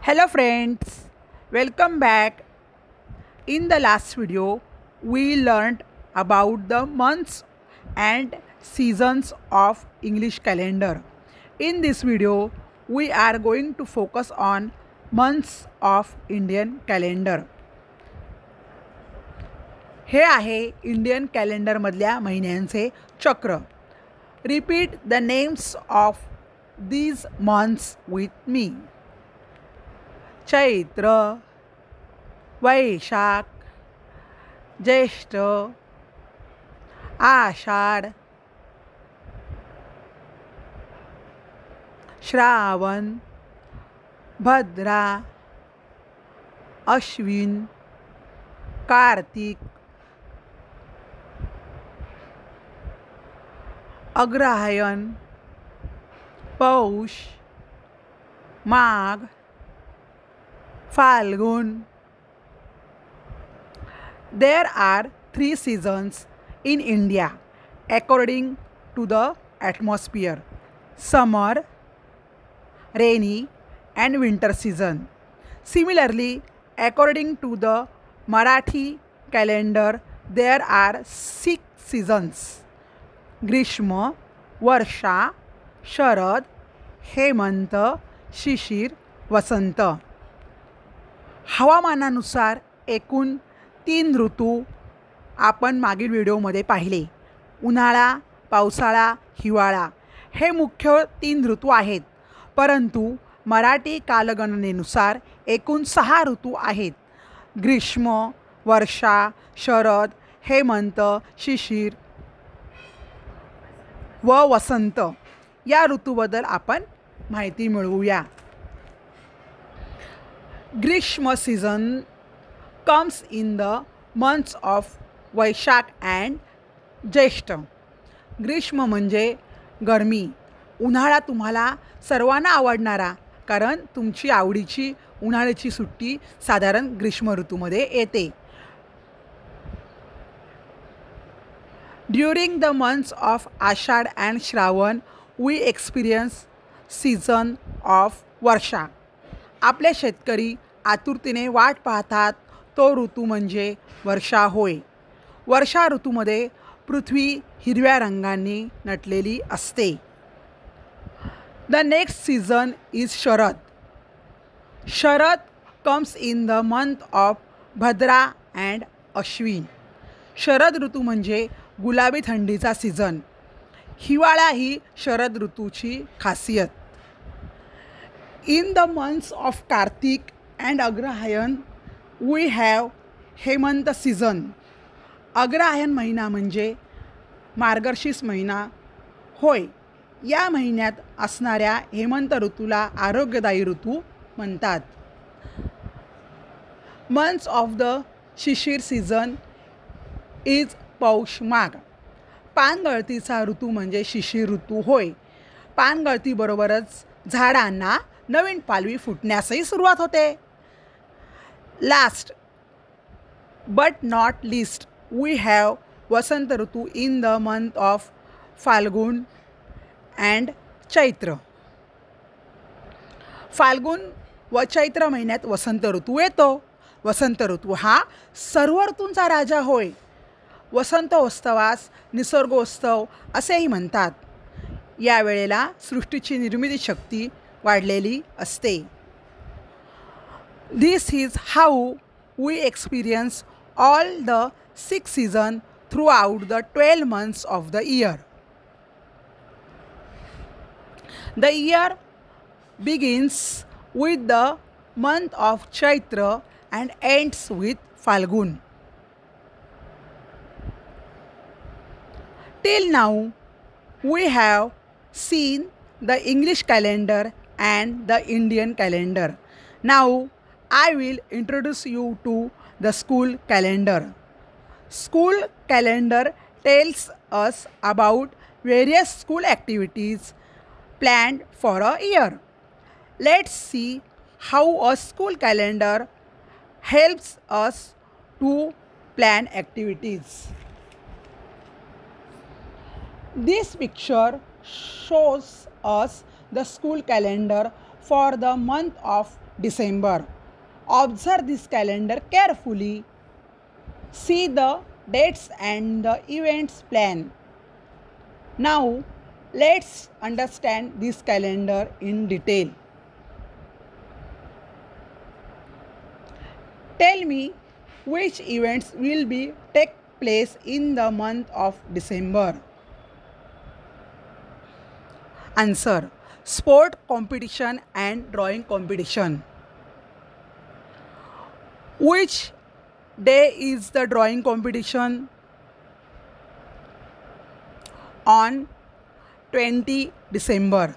Hello friends, welcome back. In the last video, we learned about the months and seasons of English calendar. In this video, we are going to focus on months of Indian calendar. हे आहे Indian कॅलेंडरमधल्या महिन्यांचे चक्र. Repeat the names of these months with me. Chaitra, Vaishakh, Jyeshtha, Ashadh, Shravan, Bhadra, Ashwin, Kartik, अग्रहायण, पौष, माघ, फाल्गुन. There are 3 seasons in India according to the atmosphere: summer, rainy, and winter season. Similarly, according to the Marathi calendar, there are 6 seasons: ग्रीष्म, वर्षा, शरद, हेमंत, शिशिर, वसंत. हवामानानुसार एकूण 3 ऋतू आपण मागील व्हिडिओमध्ये पाहिले. उन्हाळा, पावसाळा, हिवाळा हे मुख्य 3 ऋतू आहेत. परंतु मराठी कालगणनेनुसार एकूण 6 ऋतू आहेत: ग्रीष्म, वर्षा, शरद, हेमंत, शिशिर व वसंत. या ऋतूबद्दल आपण माहिती मिळवूया. ग्रीष्म season comes in the months of Vaishakh and ज्येष्ठ. ग्रीष्म म्हणजे गरमी. उन्हाळा तुम्हाला सर्वांना आवडणारा, कारण तुमची आवडीची उन्हाळ्याची सुट्टी साधारण ग्रीष्म ऋतूमध्ये येते. During the months of Ashadh and Shravan we experience season of Varsha. आपले शेतकरी आतुरतेने वाट पाहतात तो ऋतू म्हणजे वर्षा होय. वर्षा ऋतूमध्ये पृथ्वी हिरव्या रंगांनी नटलेली असते. The next season is Sharad. Sharad comes in the month of Bhadra and Ashwin. Sharad ऋतू म्हणजे गुलाबी थंडीचा सीझन. हिवाळा ही शरद ऋतूची खासियत. In the months of Kartik and Agrahayan, we have Hemant season. Agrahayan महिना म्हणजे मार्गशीर्ष महिना होय. या महिन्यात असणाऱ्या हेमंत ऋतूला आरोग्यदायी ऋतू म्हणतात. Months of the Shishir season is Paush Magh. पानगळतीचा ऋतू म्हणजे शिशिर ऋतू होय. पानगळतीबरोबरच झाडांना नवीन पालवी फुटण्यासही सुरुवात होते. Last but not least we have Vasant ritu in the month of Phalgun and Chaitra. Phalgun व चैत्र महिन्यात वसंत ऋतू येतो. वसंत ऋतू हा सर्व ऋतूंचा राजा होय. वसंतोत्सवास निसर्गोत्सव असेही म्हणतात. या वेळेला सृष्टीची निर्मिती शक्ती वाढलेली असते. This is how we experience all the 6 season throughout the 12 months of the year. The year begins with the month of Chaitra and ends with Phalgun. Till now, we have seen the English calendar and the Indian calendar. Now, I will introduce you to the school calendar. School calendar tells us about various school activities planned for a year. Let's see how a school calendar helps us to plan activities. This picture shows us the school calendar for the month of December. Observe this calendar carefully. See the dates and the events plan. Now, let's understand this calendar in detail. Tell me which events will be take place in the month of December. Answer: sport competition and drawing competition. Which day is the drawing competition? On 20 December.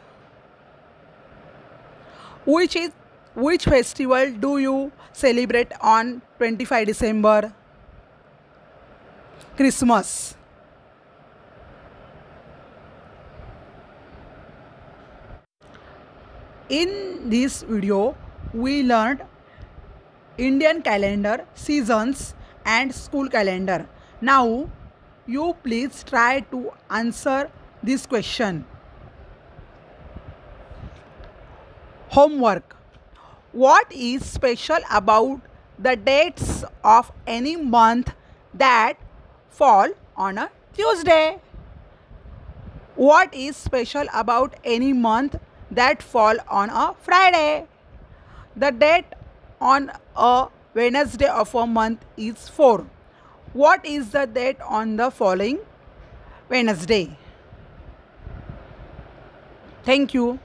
Which festival do you celebrate on 25 December? Christmas. In this video, we learned Indian calendar, seasons and school calendar. Now, you please try to answer this question. Homework. What is special about the dates of any month that fall on a Tuesday? What is special about any month that fall on a Friday? The date on a Wednesday of a month is 4. What is the date on the following Wednesday? Thank you.